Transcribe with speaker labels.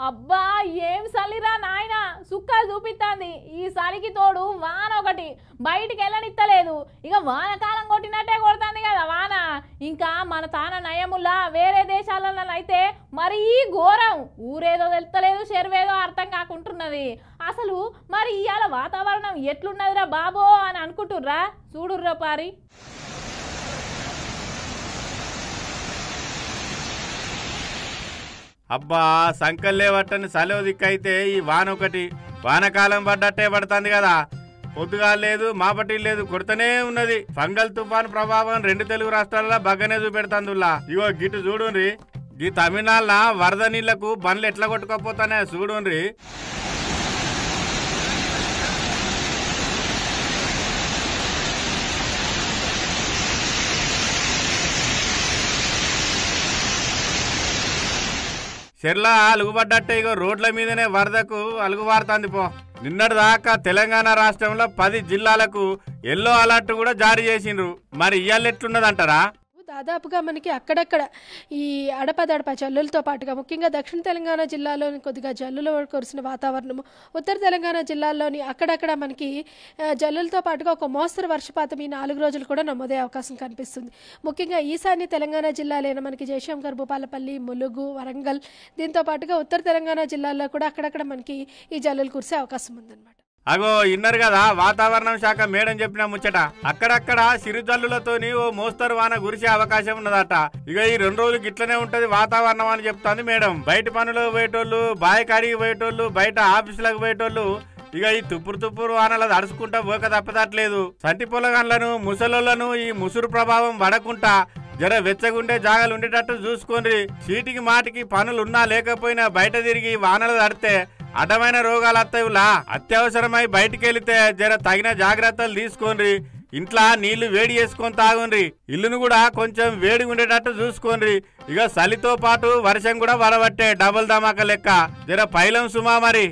Speaker 1: అబ్బా ఏం సలిరా నాయన సుక్కలు చూపిస్తాంది. ఈ సలికి తోడు వాన ఒకటి బయటికి వెళ్ళనిత్తలేదు. ఇక వానకాలం కొట్టినట్టే కొడుతుంది కదా వాన. ఇంకా మన తాన నయముల్లా వేరే దేశాలలో అయితే మరీ ఘోరం. ఊరేదో తెలుస్తలేదు, చెరువేదో అర్థం కాకుంటున్నది. అసలు మరి ఇవాళ వాతావరణం ఎట్లున్నదిరా బాబో అని అనుకుంటుర్రా? చూడుర్రా పారి.
Speaker 2: అబ్బా సంకల్లే పట్టని సెలవు దిక్కైతే ఈ వాన ఒకటి వానకాలం పడ్డట్టే పడుతుంది కదా. పొద్దుగా లేదు మాపటి లేదు కొడుతూనే ఉన్నది. ఫంగల్ తుఫాను ప్రభావం 2 తెలుగు రాష్ట్రాల్లో బగ్గనే చూపెడుతుందిలా. ఇగో గిటు చూడుండ్రి, ఈ తమిళనాడులో వరద నీళ్లకు బండ్లు ఎట్లా కొట్టుకోపోతానే చూడుండ్రి. చెర్ల అలుగుపడ్డట్టే ఇగో రోడ్ల మీదనే వరదకు అలుగుబారుతుంది పో. నిన్నటి దాకా తెలంగాణ రాష్ట్రంలో 10 జిల్లాలకు ఎల్లో అలర్ట్ కూడా జారీ చేసిండ్రు. మరి ఇవాళ ఎట్లున్నదంటారా?
Speaker 3: దాదాపుగా మనకి అక్కడక్కడ ఈ అడపదడప జల్లులతో పాటుగా ముఖ్యంగా దక్షిణ తెలంగాణ జిల్లాలోని కొద్దిగా జల్లులు కురిసిన వాతావరణము, ఉత్తర తెలంగాణ జిల్లాల్లోని అక్కడక్కడ మనకి జల్లులతో పాటుగా ఒక మోస్తరు వర్షపాతం ఈ 4 రోజులు కూడా నమోదే అవకాశం కనిపిస్తుంది. ముఖ్యంగా ఈశాన్య తెలంగాణ జిల్లాలైన మనకి జయశంకర్, భూపాలపల్లి, ములుగు, వరంగల్, దీంతో పాటుగా ఉత్తర తెలంగాణ జిల్లాల్లో కూడా అక్కడక్కడ మనకి ఈ జల్లులు కురిసే అవకాశం ఉందన్నమాట.
Speaker 2: అగో ఇన్నరు కదా వాతావరణం శాఖ మేడం చెప్పిన ముచ్చట. అక్కడక్కడ సిరుజల్లులతోని ఓ మోస్తరు వాన కురిసే అవకాశం ఉన్నదట. ఇక ఈ 2 రోజులు గిట్లనే ఉంటది వాతావరణం అని చెప్తాంది మేడం. బయట పనులకు పోయేటోళ్ళు, బాయి కాడికి పోయేటోళ్ళు, బయట ఆఫీసులకు పోయేటోళ్ళు ఇక ఈ తుప్పురు వానలు తడుచుకుంటా పోక తప్పదట్లేదు. సంటి పొలగాన్లను, ముసలోళ్లను ఈ ముసురు ప్రభావం పడకుండా జర వెచ్చగుండే జాగాలు ఉండేటట్టు చూసుకోండి. చీటికి మాటికి పనులున్నా లేకపోయినా బయట తిరిగి వానలు తడితే అడ్డమైన రోగాలు వస్తాయిలా. అత్యవసరమై బయటికి వెళితే జర తగిన జాగ్రత్తలు తీసుకోండి. ఇంట్లో నీళ్లు వేడి చేసుకొని తాగుండ్రి. ఇల్లును కూడా కొంచెం వేడిగా ఉండేటట్టు చూసుకోండి. ఇక చలితో పాటు వర్షం కూడా వడబట్టే డబుల్ ధమాకా లెక్క. జర పైలం సుమా మరి.